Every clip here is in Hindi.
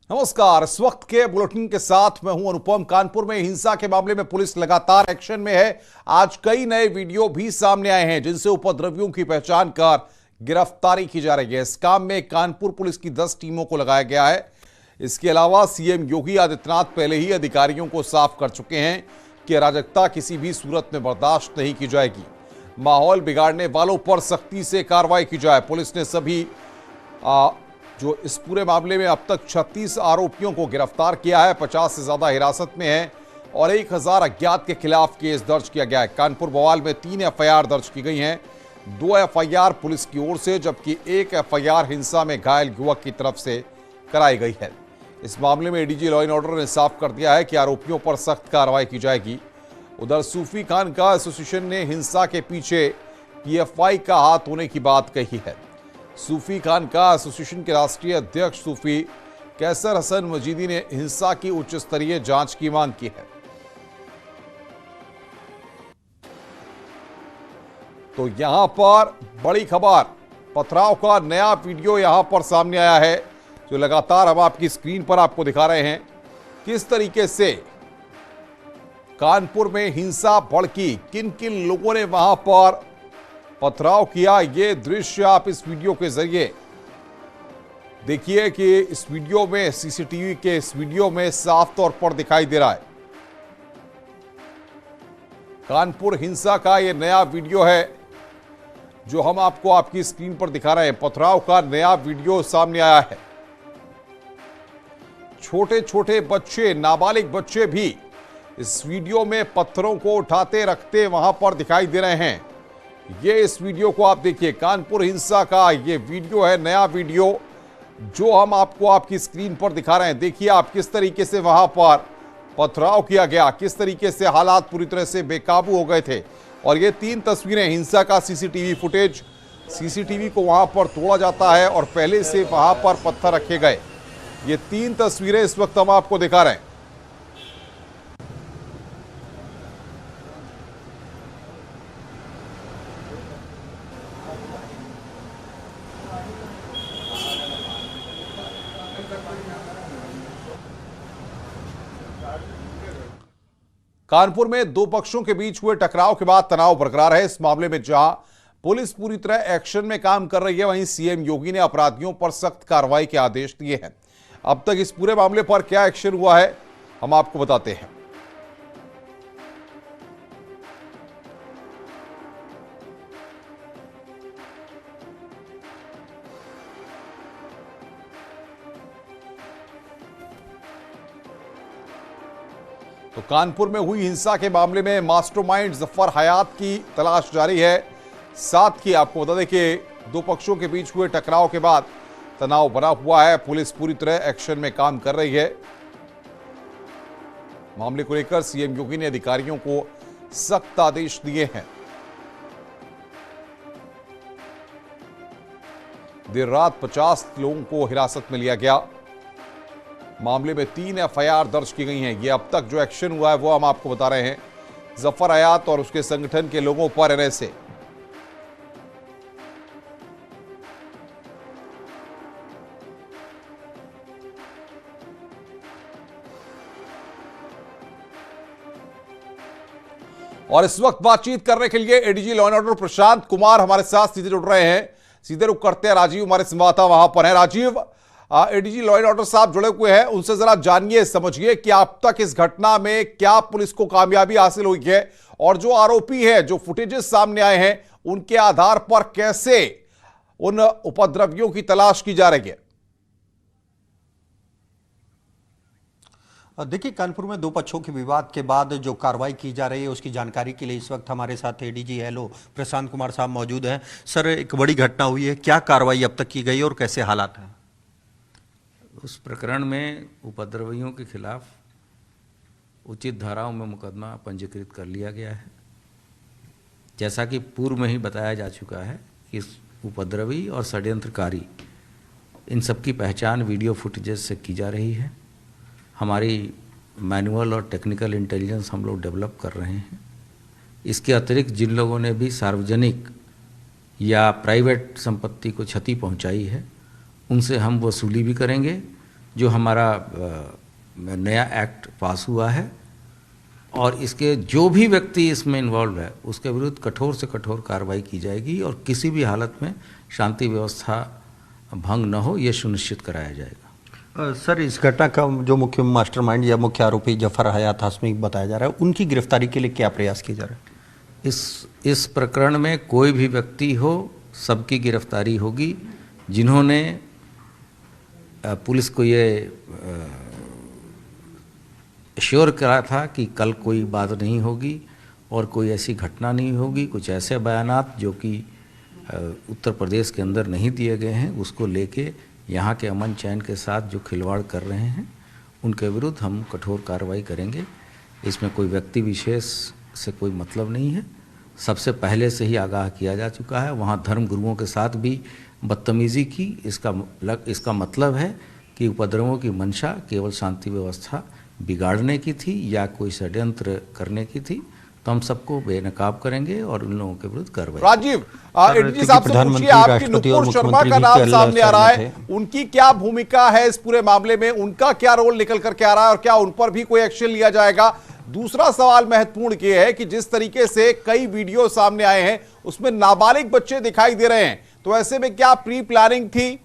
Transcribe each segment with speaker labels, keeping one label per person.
Speaker 1: नमस्कार। इस वक्त के बुलेटिन के साथ मैं हूं अनुपम। कानपुर में हिंसा के मामले में पुलिस लगातार एक्शन में है। आज कई नए वीडियो भी सामने आए हैं जिनसे उपद्रवियों की पहचान कर गिरफ्तारी की जा रही है। इस काम में कानपुर पुलिस की 10 टीमों को लगाया गया है। इसके अलावा सीएम योगी आदित्यनाथ पहले ही अधिकारियों को साफ कर चुके हैं कि अराजकता किसी भी सूरत में बर्दाश्त नहीं की जाएगी। माहौल बिगाड़ने वालों पर सख्ती से कार्रवाई की जाए। पुलिस ने सभी जो इस पूरे मामले में अब तक 36 आरोपियों को गिरफ्तार किया है। 50 से ज्यादा हिरासत में है और 1000 अज्ञात के खिलाफ केस दर्ज किया गया है। कानपुर बवाल में 3 एफआईआर दर्ज की गई हैं। 2 एफआईआर पुलिस की ओर से जबकि 1 एफआईआर हिंसा में घायल युवक की तरफ से कराई गई है। इस मामले में एडीजी लॉ एंड ऑर्डर ने साफ कर दिया है कि आरोपियों पर सख्त कार्रवाई की जाएगी। उधर सूफी खान का एसोसिएशन ने हिंसा के पीछे पीएफआई का हाथ होने की बात कही है। सूफी खान का एसोसिएशन के राष्ट्रीय अध्यक्ष सूफी कैसर हसन मजीदी ने हिंसा की उच्च स्तरीय जांच की मांग की है। तो यहां पर बड़ी खबर, पथराव का नया वीडियो यहां पर सामने आया है जो लगातार हम आपकी स्क्रीन पर आपको दिखा रहे हैं। किस तरीके से कानपुर में हिंसा भड़की, किन किन लोगों ने वहां पर पथराव किया, ये दृश्य आप इस वीडियो के जरिए देखिए कि इस वीडियो में सीसीटीवी के इस वीडियो में साफ तौर पर दिखाई दे रहा है। कानपुर हिंसा का ये नया वीडियो है जो हम आपको आपकी स्क्रीन पर दिखा रहे हैं। पथराव का नया वीडियो सामने आया है। छोटे छोटे बच्चे, नाबालिग बच्चे भी इस वीडियो में पत्थरों को उठाते रखते वहां पर दिखाई दे रहे हैं। ये इस वीडियो को आप देखिए, कानपुर हिंसा का ये वीडियो है, नया वीडियो जो हम आपको आपकी स्क्रीन पर दिखा रहे हैं। देखिए आप किस तरीके से वहां पर पथराव किया गया, किस तरीके से हालात पूरी तरह से बेकाबू हो गए थे। और ये 3 तस्वीरें हिंसा का सीसीटीवी फुटेज, सीसीटीवी को वहां पर तोड़ा जाता है और पहले से वहां पर पत्थर रखे गए। ये 3 तस्वीरें इस वक्त हम आपको दिखा रहे हैं। कानपुर में 2 पक्षों के बीच हुए टकराव के बाद तनाव बरकरार है। इस मामले में जहां पुलिस पूरी तरह एक्शन में काम कर रही है, वहीं सीएम योगी ने अपराधियों पर सख्त कार्रवाई के आदेश दिए हैं। अब तक इस पूरे मामले पर क्या एक्शन हुआ है हम आपको बताते हैं। तो कानपुर में हुई हिंसा के मामले में मास्टरमाइंड जफर हयात की तलाश जारी है। साथ ही आपको बता दें कि 2 पक्षों के बीच हुए टकराव के बाद तनाव बना हुआ है। पुलिस पूरी तरह एक्शन में काम कर रही है। मामले को लेकर सीएम योगी ने अधिकारियों को सख्त आदेश दिए हैं। देर रात 50 लोगों को हिरासत में लिया गया। मामले में 3 एफआईआर दर्ज की गई हैं। ये अब तक जो एक्शन हुआ है वो हम आपको बता रहे हैं। जफर हयात और उसके संगठन के लोगों पर एनएसए, और इस वक्त बातचीत करने के लिए ADG law and order Prashant Kumar हमारे साथ सीधे जुड़ रहे हैं। सीधे रुख करते हैं, राजीव हमारे संवाददाता वहां पर है। Rajiv, ADG law and order साहब जुड़े हुए हैं, उनसे जरा जानिए, समझिए कि अब तक इस घटना में क्या पुलिस को कामयाबी हासिल हुई है और जो आरोपी है, जो फुटेजेस सामने आए हैं, उनके आधार पर कैसे उन उपद्रवियों की तलाश की जा रही है।
Speaker 2: देखिए, कानपुर में 2 पक्षों के विवाद के बाद जो कार्रवाई की जा रही है उसकी जानकारी के लिए इस वक्त हमारे साथ एडीजी हेलो प्रशांत कुमार साहब मौजूद हैं। सर, एक बड़ी घटना हुई है, क्या कार्रवाई अब तक की गई और कैसे हालात हैं?
Speaker 3: उस प्रकरण में उपद्रवियों के खिलाफ उचित धाराओं में मुकदमा पंजीकृत कर लिया गया है। जैसा कि पूर्व में ही बताया जा चुका है कि उपद्रवी और षड्यंत्रकारी, इन सब की पहचान वीडियो फुटेजेस से की जा रही है। हमारी मैनुअल और टेक्निकल इंटेलिजेंस हम लोग डेवलप कर रहे हैं। इसके अतिरिक्त जिन लोगों ने भी सार्वजनिक या प्राइवेट संपत्ति को क्षति पहुंचाई है, उनसे हम वसूली भी करेंगे। जो हमारा नया एक्ट पास हुआ है, और इसके जो भी व्यक्ति इसमें इन्वॉल्व है उसके विरुद्ध कठोर से कठोर कार्रवाई की जाएगी और किसी भी हालत में शांति व्यवस्था भंग न हो, यह सुनिश्चित कराया जाएगा।
Speaker 2: सर, इस घटना का जो मुख्य मास्टरमाइंड या मुख्य आरोपी जफर हयात हाशमी बताया जा रहा है, उनकी गिरफ्तारी के लिए क्या प्रयास किए जा रहे हैं?
Speaker 3: इस प्रकरण में कोई भी व्यक्ति हो, सबकी गिरफ्तारी होगी। जिन्होंने पुलिस को ये श्योर करा था कि कल कोई बात नहीं होगी और कोई ऐसी घटना नहीं होगी, कुछ ऐसे बयानात जो कि उत्तर प्रदेश के अंदर नहीं दिए गए हैं, उसको लेके यहाँ के अमन चैन के साथ जो खिलवाड़ कर रहे हैं उनके विरुद्ध हम कठोर कार्रवाई करेंगे। इसमें कोई व्यक्ति विशेष से कोई मतलब नहीं है, सबसे पहले से ही आगाह किया जा चुका है। वहाँ धर्म गुरुओं के साथ भी बदतमीज़ी की, इसका मतलब है कि उपद्रवों की मंशा केवल शांति व्यवस्था बिगाड़ने की थी या कोई षड्यंत्र करने की थी। तो हम सबको बेनकाब करेंगे और उन लोगों के विरुद्ध कार्रवाई।
Speaker 1: राजीव, एडीजी साहब से पूछिए, आपकी नुपुर शर्मा का नाम सामने आ रहा है, उनकी क्या भूमिका है इस पूरे मामले में, उनका क्या रोल निकल करके आ रहा है और क्या उन पर भी कोई एक्शन लिया जाएगा? दूसरा सवाल महत्वपूर्ण ये है कि जिस तरीके से कई वीडियो सामने आए हैं उसमें नाबालिग बच्चे दिखाई दे रहे हैं, तो ऐसे में क्या प्री प्लानिंग थी?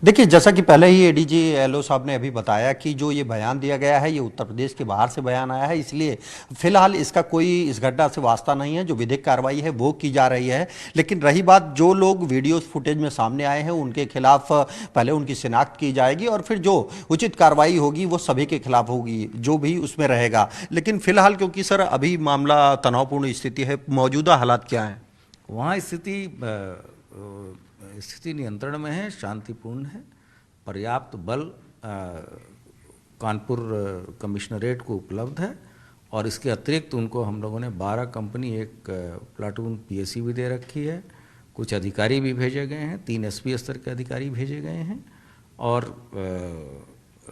Speaker 2: देखिए, जैसा कि पहले ही एडीजी एलओ साहब ने अभी बताया कि जो ये बयान दिया गया है ये उत्तर प्रदेश के बाहर से बयान आया है, इसलिए फिलहाल इसका कोई इस घटना से वास्ता नहीं है। जो विधिक कार्रवाई है वो की जा रही है। लेकिन रही बात, जो लोग वीडियो फुटेज में सामने आए हैं उनके खिलाफ पहले उनकी शिनाख्त की जाएगी और फिर जो उचित कार्रवाई होगी वो सभी के खिलाफ होगी, जो भी उसमें रहेगा। लेकिन फिलहाल क्योंकि सर अभी मामला तनावपूर्ण स्थिति है, मौजूदा हालात क्या है
Speaker 3: वहाँ? स्थिति नियंत्रण में है, शांतिपूर्ण है। पर्याप्त बल कानपुर कमिश्नरेट को उपलब्ध है और इसके अतिरिक्त उनको हम लोगों ने 12 कंपनी, एक प्लाटून पीएसी भी दे रखी है, कुछ अधिकारी भी भेजे गए हैं, 3 एसपी स्तर के अधिकारी भेजे गए हैं और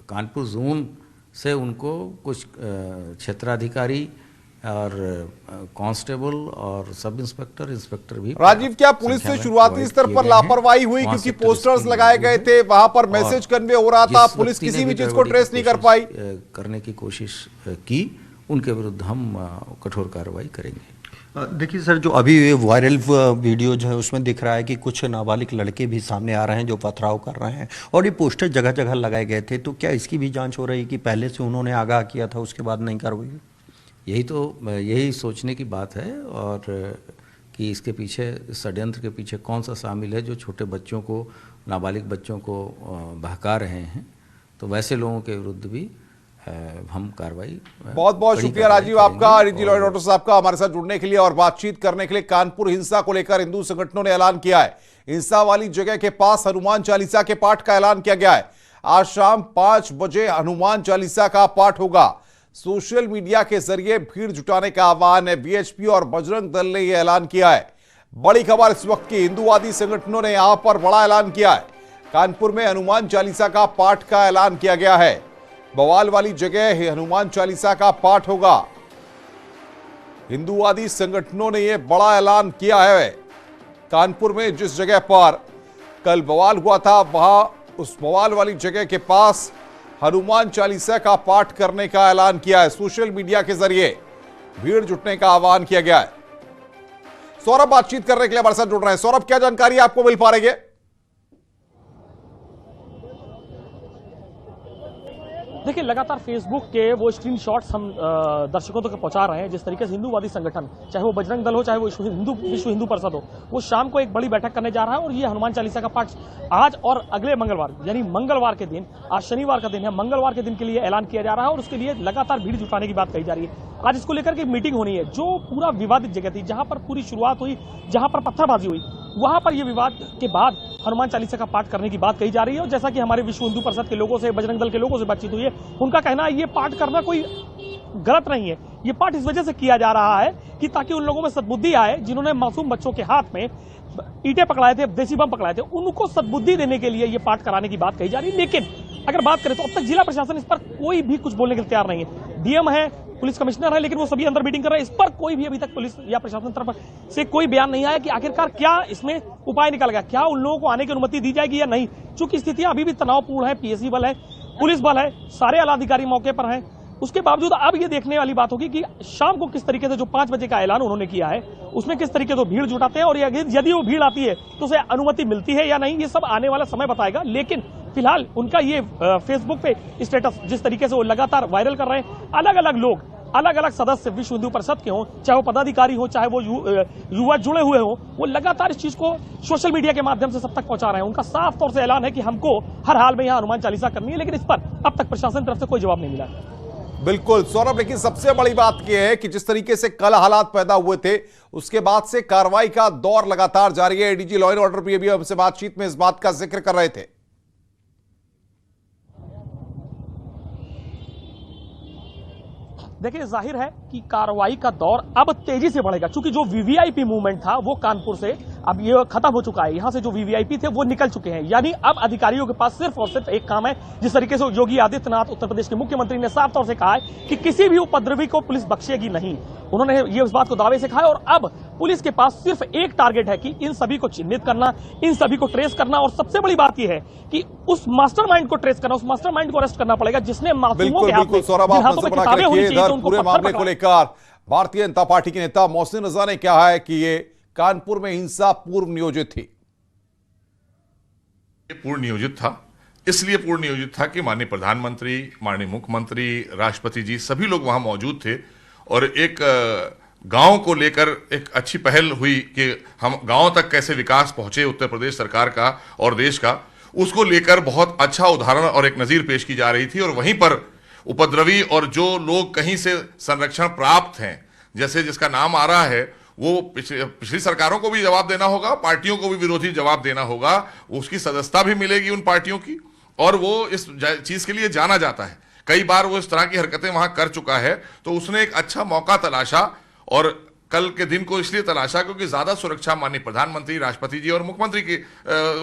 Speaker 3: कानपुर जोन से उनको कुछ क्षेत्राधिकारी और कांस्टेबल और सब इंस्पेक्टर, इंस्पेक्टर भी।
Speaker 1: राजीव, क्या पुलिस से शुरुआती स्तर पर लापरवाही हुई? क्योंकि पोस्टर्स लगाए गए थे, वहां पर मैसेज कन्वे हो रहा था, पुलिस किसी भी चीज को ट्रेस नहीं कर पाई।
Speaker 3: करने की कोशिश की, उनके विरुद्ध हम कठोर कार्रवाई करेंगे।
Speaker 2: देखिए सर, जो अभी वायरल वीडियो जो है उसमें दिख रहा है कि कुछ नाबालिग लड़के भी सामने आ रहे हैं जो पथराव कर रहे हैं और ये पोस्टर जगह जगह लगाए गए थे, तो क्या इसकी भी जांच हो रही है कि पहले से उन्होंने आगाह किया था उसके बाद नहीं कार्रवाई?
Speaker 3: यही सोचने की बात है और कि इसके पीछे, षड्यंत्र के पीछे कौन सा शामिल है जो छोटे बच्चों को, नाबालिग बच्चों को बहका रहे हैं। तो वैसे लोगों के विरुद्ध भी हम कार्रवाई।
Speaker 1: बहुत बहुत शुक्रिया राजीव आपका, एडीजी लॉ एंड ऑर्डर साहब का हमारे साथ जुड़ने के लिए और बातचीत करने के लिए। कानपुर हिंसा को लेकर हिंदू संगठनों ने ऐलान किया है। हिंसा वाली जगह के पास हनुमान चालीसा के पाठ का ऐलान किया गया है। आज शाम 5 बजे हनुमान चालीसा का पाठ होगा। सोशल मीडिया के जरिए भीड़ जुटाने का आह्वान है। बीएचपी और बजरंग दल ने यह ऐलान किया है। बड़ी खबर इस वक्त की, हिंदूवादी संगठनों ने यहां पर बड़ा ऐलान किया है। कानपुर में हनुमान चालीसा का पाठ का ऐलान किया गया है। बवाल वाली जगह हनुमान चालीसा का पाठ होगा। हिंदूवादी संगठनों ने यह बड़ा ऐलान किया है। कानपुर में जिस जगह पर कल बवाल हुआ था, वहां उस बवाल वाली जगह के पास हनुमान चालीसा का पाठ करने का ऐलान किया है। सोशल मीडिया के जरिए भीड़ जुटने का आह्वान किया गया है। सौरभ बातचीत करने के लिए हमारे साथ जुड़ रहे हैं। सौरभ, क्या जानकारी आपको मिल पा रही है?
Speaker 4: देखिए, लगातार फेसबुक के वो स्क्रीनशॉट्स हम दर्शकों तक पहुंचा रहे हैं। जिस तरीके से हिंदूवादी संगठन, चाहे वो बजरंग दल हो, चाहे वो विश्व हिंदू परिषद हो, वो शाम को एक बड़ी बैठक करने जा रहा है और ये हनुमान चालीसा का पाठ आज और अगले मंगलवार, यानी मंगलवार के दिन, आज शनिवार का दिन है, मंगलवार के दिन के लिए ऐलान किया जा रहा है और उसके लिए लगातार भीड़ जुटाने की बात कही जा रही है। आज इसको लेकर के मीटिंग होनी है। जो पूरा विवादित जगह थी, जहां पर पूरी शुरुआत हुई, जहां पर पत्थरबाजी हुई, वहां पर यह विवाद के बाद हनुमान चालीसा का पाठ करने की बात कही जा रही है। और जैसा कि हमारे विश्व हिंदू परिषद के लोगों से, बजरंग दल के लोगों से बातचीत हुई है, उनका कहना है ये पाठ करना कोई गलत नहीं है। ये पाठ इस वजह से किया जा रहा है कि ताकि उन लोगों में सद्बुद्धि आए जिन्होंने मासूम बच्चों के हाथ में ईंटें पकड़ाए थे, देसी बम पकड़ाए थे, उनको सद्बुद्धि देने के लिए ये पाठ कराने की बात कही जा रही है। लेकिन अगर बात करें तो अब तक जिला प्रशासन इस पर कोई भी कुछ बोलने के लिए तैयार नहीं है। डीएम है, पुलिस कमिश्नर है, लेकिन वो सभी अंदर मीटिंग कर रहे हैं। इस पर कोई भी अभी तक पुलिस या प्रशासन तरफ से कोई बयान नहीं आया कि आखिरकार क्या इसमें उपाय निकाला गया, क्या उन लोगों को आने की अनुमति दी जाएगी या नहीं। चूंकि स्थितियां अभी भी तनावपूर्ण है, पीएससी बल है, पुलिस बल है, सारे आला अधिकारी मौके पर हैं। उसके बावजूद अब ये देखने वाली बात होगी कि शाम को किस तरीके से जो 5 बजे का ऐलान उन्होंने किया है उसमें किस तरीके से भीड़ जुटाते हैं, और यदि वो भीड़ आती है तो उसे अनुमति मिलती है या नहीं, ये सब आने वाला समय बताएगा। लेकिन फिलहाल उनका ये फेसबुक पे स्टेटस जिस तरीके से वो लगातार वायरल कर रहे हैं, अलग अलग लोग, अलग अलग सदस्य विश्व हिंदू परिषद के हों, चाहे वो पदाधिकारी हो, चाहे वो युवा जुड़े हुए हो, वो लगातार इस चीज को सोशल मीडिया के माध्यम से सब तक पहुंचा रहे हैं। उनका साफ तौर से ऐलान है कि हमको हर हाल में यहाँ हनुमान चालीसा करनी है, लेकिन इस पर अब तक प्रशासन तरफ से कोई जवाब नहीं मिला है।
Speaker 1: बिल्कुल सौरभ, लेकिन सबसे बड़ी बात यह है कि जिस तरीके से कल हालात पैदा हुए थे उसके बाद से कार्रवाई का दौर लगातार जारी है। एडीजी लॉ एंड ऑर्डर भी हमसे बातचीत में इस बात का जिक्र कर रहे थे।
Speaker 4: देखिए, जाहिर है कि कार्रवाई का दौर अब तेजी से बढ़ेगा, क्योंकि जो वीवीआईपी मूवमेंट था वो कानपुर से अब ये खत्म हो चुका है। यहां से जो वीवीआईपी थे वो निकल चुके हैं, यानी अब अधिकारियों के पास सिर्फ और सिर्फ एक काम है। जिस तरीके से योगी आदित्यनाथ उत्तर प्रदेश के मुख्यमंत्री ने साफ तौर से कहा है कि किसी भी उपद्रवी को पुलिस बख्शेगी नहीं, उन्होंने ये इस बात को दावे से कहा है। और अब पुलिस के पास सिर्फ एक टारगेट है कि इन सभी को चिन्हित करना, इन सभी को ट्रेस करना, और सबसे बड़ी बात यह है कि उस मास्टरमाइंड को ट्रेस करना, उस मास्टरमाइंड को अरेस्ट करना पड़ेगा जिसने मासूमों के हाथ में हाथों में किताबें होनी चाहिए तो उनको
Speaker 1: पूरे मामले को लेकर भारतीय जनता पार्टी के नेता मोहसिन रजा ने कहा है कि ये कानपुर में हिंसा पूर्व नियोजित थी।
Speaker 5: ये पूर्व नियोजित था, इसलिए पूर्व नियोजित था कि माननीय प्रधानमंत्री, माननीय मुख्यमंत्री, राष्ट्रपति जी सभी लोग वहां मौजूद थे और एक गांव को लेकर एक अच्छी पहल हुई कि हम गांव तक कैसे विकास पहुंचे उत्तर प्रदेश सरकार का और देश का, उसको लेकर बहुत अच्छा उदाहरण और एक नजीर पेश की जा रही थी। और वहीं पर उपद्रवी और जो लोग कहीं से संरक्षण प्राप्त हैं, जैसे जिसका नाम आ रहा है, वो पिछली सरकारों को भी जवाब देना होगा, पार्टियों को भी विरोधी जवाब देना होगा, उसकी सदस्यता भी मिलेगी उन पार्टियों की, और वो इस चीज के लिए जाना जाता है। कई बार वो इस तरह की हरकतें वहां कर चुका है, तो उसने एक अच्छा मौका तलाशा, और कल के दिन को इसलिए तलाशा क्योंकि ज्यादा सुरक्षा माननीय प्रधानमंत्री, राष्ट्रपति जी और मुख्यमंत्री की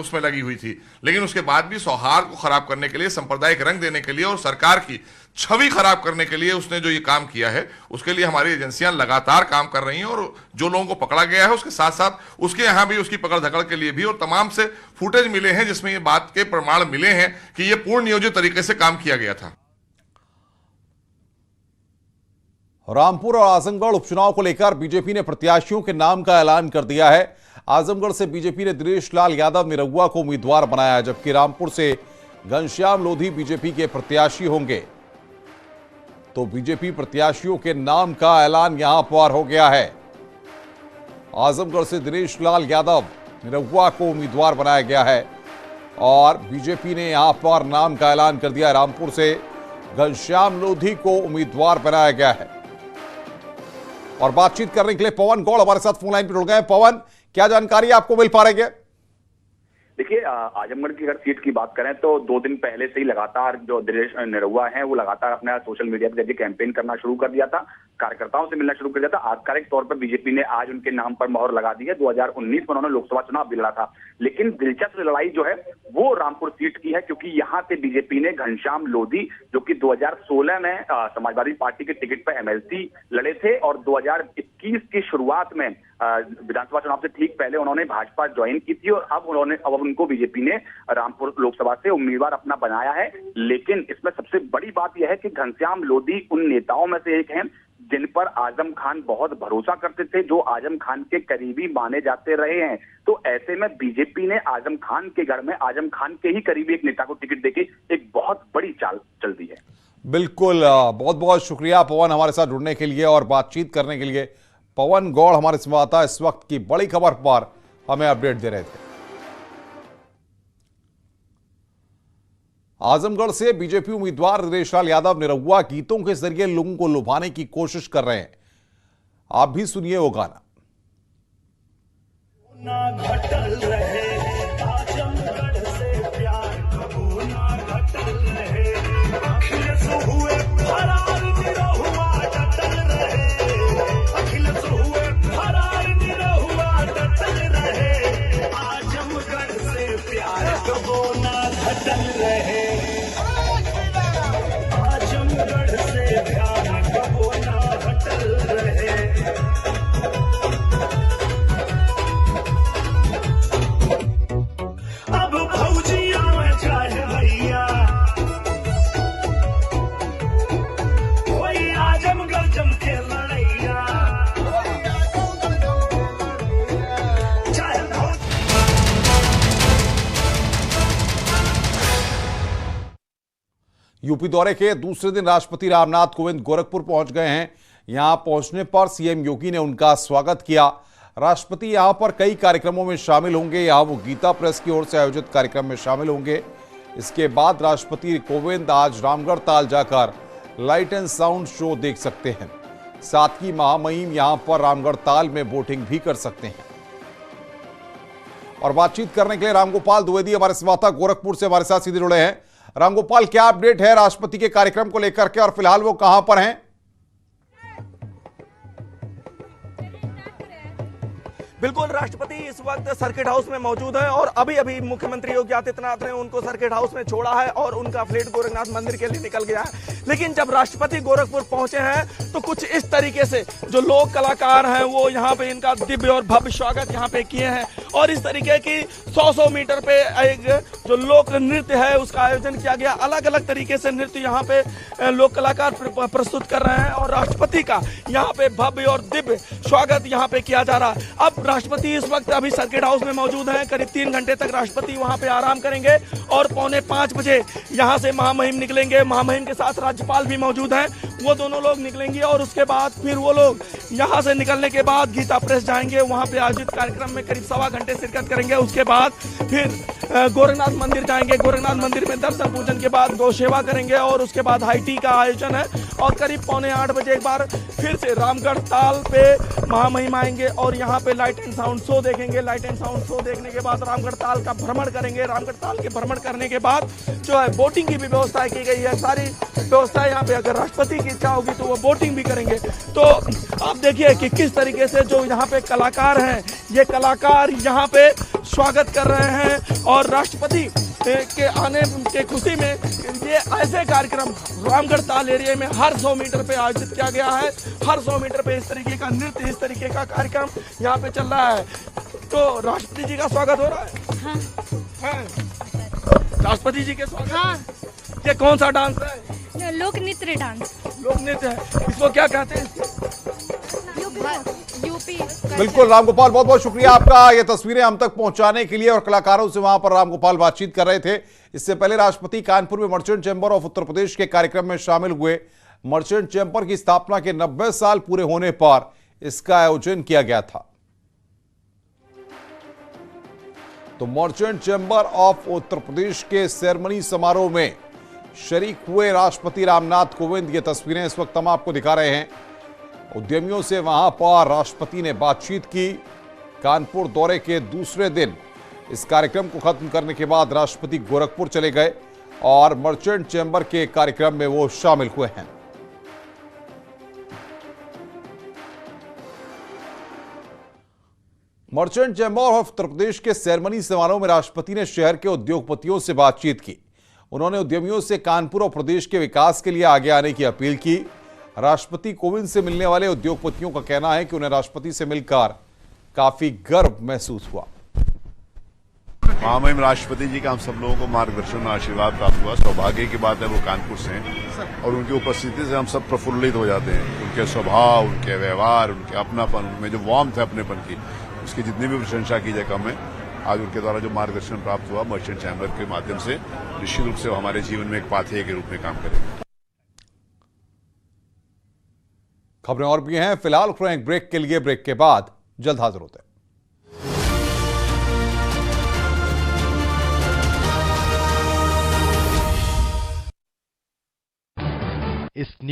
Speaker 5: उसमें लगी हुई थी। लेकिन उसके बाद भी सौहार्द को खराब करने के लिए, सांप्रदायिक रंग देने के लिए और सरकार की छवि खराब करने के लिए उसने जो ये काम किया है, उसके लिए हमारी एजेंसियां लगातार काम कर रही हैं। और जो लोगों को पकड़ा गया है उसके साथ साथ उसके यहां भी उसकी पकड़ धकड़ के लिए भी, और तमाम से फुटेज मिले हैं जिसमें ये बात के प्रमाण मिले हैं कि यह पूर्ण नियोजित तरीके से काम किया गया था।
Speaker 1: रामपुर और आजमगढ़ उपचुनाव को लेकर बीजेपी ने प्रत्याशियों के नाम का ऐलान कर दिया है। आजमगढ़ से बीजेपी ने दिनेश लाल यादव निरहुआ को उम्मीदवार बनाया है, जबकि रामपुर से घनश्याम लोधी बीजेपी के प्रत्याशी होंगे। तो बीजेपी प्रत्याशियों के नाम का ऐलान यहां पर हो गया है। आजमगढ़ से दिनेश लाल यादव निरहुआ को उम्मीदवार बनाया गया है और बीजेपी ने यहां पर नाम का ऐलान कर दिया। रामपुर से घनश्याम लोधी को उम्मीदवार बनाया गया है। और बातचीत करने के लिए पवन गौड़ हमारे साथ फोन लाइन पर जुड़ गए हैं। पवन, क्या जानकारी आपको मिल पा रही है?
Speaker 6: देखिए, आजमगढ़ की अगर सीट की बात करें तो 2 दिन पहले से ही लगातार जो दिनेश निरहुआ हैं वो लगातार अपना सोशल मीडिया के जरिए कैंपेन करना शुरू कर दिया था, कार्यकर्ताओं से मिलना शुरू कर दिया था। आधिकारिक तौर पर बीजेपी ने आज उनके नाम पर मोहर लगा दी है। 2019 में उन्होंने लोकसभा चुनाव भी लड़ा था, लेकिन दिलचस्प लड़ाई जो है वो रामपुर सीट की है, क्योंकि यहाँ से बीजेपी ने घनश्याम लोधी, जो कि 2016 में समाजवादी पार्टी के टिकट पर एमएलसी लड़े थे और 2021 की शुरुआत में विधानसभा चुनाव से ठीक पहले उन्होंने भाजपा ज्वाइन की थी, और अब उनको बीजेपी ने रामपुर लोकसभा से उम्मीदवार अपना बनाया है। लेकिन इसमें सबसे बड़ी बात यह है कि घनश्याम लोधी उन नेताओं में से एक हैं जिन पर आजम खान बहुत भरोसा करते थे, जो आजम खान के करीबी माने जाते रहे हैं। तो ऐसे में बीजेपी ने आजम खान के घर में आजम खान के ही करीबी एक नेता को टिकट देके एक बहुत बड़ी चाल चल दी है।
Speaker 1: बिल्कुल, बहुत बहुत शुक्रिया पवन हमारे साथ जुड़ने के लिए और बातचीत करने के लिए। पवन गौड़ हमारे संवाददाता इस वक्त की बड़ी खबर पर हमें अपडेट दे रहे थे। आजमगढ़ से बीजेपी उम्मीदवार दिनेश लाल यादव निरहुआ गीतों के जरिए लोगों को लुभाने की कोशिश कर रहे हैं। आप भी सुनिए वो गाना।
Speaker 7: आजमगढ़ से प्यार कबो ना
Speaker 1: यूपी दौरे के दूसरे दिन राष्ट्रपति रामनाथ कोविंद गोरखपुर पहुंच गए हैं। यहां पहुंचने पर सीएम योगी ने उनका स्वागत किया। राष्ट्रपति यहां पर कई कार्यक्रमों में शामिल होंगे। यहां वो गीता प्रेस की ओर से आयोजित कार्यक्रम में शामिल होंगे। इसके बाद राष्ट्रपति कोविंद आज रामगढ़ ताल जाकर लाइट एंड साउंड शो देख सकते हैं। साथ ही महामहिम यहां पर रामगढ़ ताल में बोटिंग भी कर सकते हैं। और बातचीत करने के लिए रामगोपाल द्विवेदी हमारे संवाददाता गोरखपुर से हमारे साथ सीधे जुड़े हैं। रामगोपाल, क्या अपडेट है राष्ट्रपति के कार्यक्रम को लेकर के और फिलहाल वो कहां पर हैं?
Speaker 7: बिल्कुल, राष्ट्रपति इस वक्त सर्किट हाउस में मौजूद है और अभी अभी मुख्यमंत्री योगी आदित्यनाथ ने उनको सर्किट हाउस में छोड़ा है और उनका फ्लाइट गोरखनाथ मंदिर के लिए निकल गया है। लेकिन जब राष्ट्रपति गोरखपुर पहुंचे हैं तो कुछ इस तरीके से जो लोक कलाकार हैं वो यहाँ पे इनका दिव्य और भव्य स्वागत यहाँ पे किए हैं और इस तरीके की 100 मीटर पे एक जो लोक नृत्य है उसका आयोजन किया गया। अलग अलग तरीके से नृत्य यहाँ पे लोक कलाकार प्रस्तुत कर रहे हैं और राष्ट्रपति का यहाँ पे भव्य और दिव्य स्वागत यहाँ पे किया जा रहा है। अब राष्ट्रपति इस वक्त अभी सर्किट हाउस में मौजूद हैं। करीब 3 घंटे तक राष्ट्रपति वहां पे आराम करेंगे और 4:45 बजे यहां से महामहिम निकलेंगे। महामहिम के साथ राज्यपाल भी मौजूद हैं, वो दोनों लोग निकलेंगे और उसके बाद फिर वो लोग यहां से निकलने के बाद गीता प्रेस जाएंगे। वहां पे आयोजित कार्यक्रम में करीब 1.25 घंटे शिरकत करेंगे। उसके बाद फिर गोरखनाथ मंदिर जाएंगे। गोरखनाथ मंदिर में दर्शन पूजन के बाद गौ सेवा करेंगे और उसके बाद हाई टी का आयोजन है और करीब 7:45 बजे एक बार फिर से रामगढ़ ताल पे महामहिम आएंगे और यहाँ पे लाइट एंड साउंड शो देखेंगे। लाइट एंड साउंड शो देखने के बाद रामगढ़ ताल का भ्रमण करेंगे। रामगढ़ ताल के भ्रमण करने के बाद जो है बोटिंग की भी व्यवस्था की गई है। सारी व्यवस्था यहाँ पे अगर राष्ट्रपति की इच्छा होगी तो वो बोटिंग भी करेंगे। तो आप देखिए कि किस तरीके से जो यहाँ पे कलाकार हैं, ये कलाकार यहाँ पे स्वागत कर रहे हैं और राष्ट्रपति के आने के खुशी में ये ऐसे कार्यक्रम रामगढ़ ताल एरिया में हर 100 मीटर पे आयोजित किया गया है। हर 100 मीटर पे इस तरीके का नृत्य, इस तरीके का कार्यक्रम यहाँ पे चल रहा है। तो राष्ट्रपति जी का स्वागत हो रहा है। हाँ। राष्ट्रपति जी के स्वागत।
Speaker 8: हाँ।
Speaker 7: ये कौन सा डांस है?
Speaker 8: लोक नृत्य डांस।
Speaker 7: लोक नृत्य है, इसको क्या कहते हैं?
Speaker 8: यूपी।
Speaker 1: बिल्कुल रामगोपाल, बहुत बहुत शुक्रिया आपका ये तस्वीरें हम तक पहुंचाने के लिए और कलाकारों से वहां पर रामगोपाल बातचीत कर रहे थे। इससे पहले राष्ट्रपति कानपुर में merchant chamber of Uttar Pradesh के कार्यक्रम में शामिल हुए। मर्चेंट चैंबर की स्थापना के 90 साल पूरे होने पर इसका आयोजन किया गया था। तो merchant chamber of Uttar Pradesh के सेरेमनी समारोह में शरीक हुए राष्ट्रपति रामनाथ कोविंद। ये तस्वीरें इस वक्त हम आपको दिखा रहे हैं। उद्यमियों से वहां पर राष्ट्रपति ने बातचीत की। कानपुर दौरे के दूसरे दिन इस कार्यक्रम को खत्म करने के बाद राष्ट्रपति गोरखपुर चले गए और मर्चेंट चैंबर के कार्यक्रम में वो शामिल हुए हैं। Merchant chamber of Uttar Pradesh के सेरेमनी समारोह में राष्ट्रपति ने शहर के उद्योगपतियों से बातचीत की। उन्होंने उद्यमियों से कानपुर और प्रदेश के विकास के लिए आगे आने की अपील की। राष्ट्रपति कोविंद से मिलने वाले उद्योगपतियों का कहना है कि उन्हें राष्ट्रपति से मिलकर काफी गर्व महसूस हुआ।
Speaker 9: महामहिम राष्ट्रपति जी का हम सब लोगों को मार्गदर्शन और आशीर्वाद प्राप्त हुआ। सौभाग्य की बात है वो कानपुर से हैं और उनकी उपस्थिति से हम सब प्रफुल्लित हो जाते हैं। उनके स्वभाव, उनके व्यवहार, उनके अपनापन, उनमें जो वार्मथ है अपनेपन की, उसकी जितनी भी प्रशंसा की जाए कम है। आज उनके द्वारा जो मार्गदर्शन प्राप्त हुआ मर्चेंट चैंबर के माध्यम से निश्चित रूप से वो हमारे जीवन में एक पाथेय के रूप में काम करेगा।
Speaker 1: खबरें और भी हैं, फिलहाल एक ब्रेक के लिए। ब्रेक के बाद जल्द हाजिर होते हैं।
Speaker 10: इस न्यूज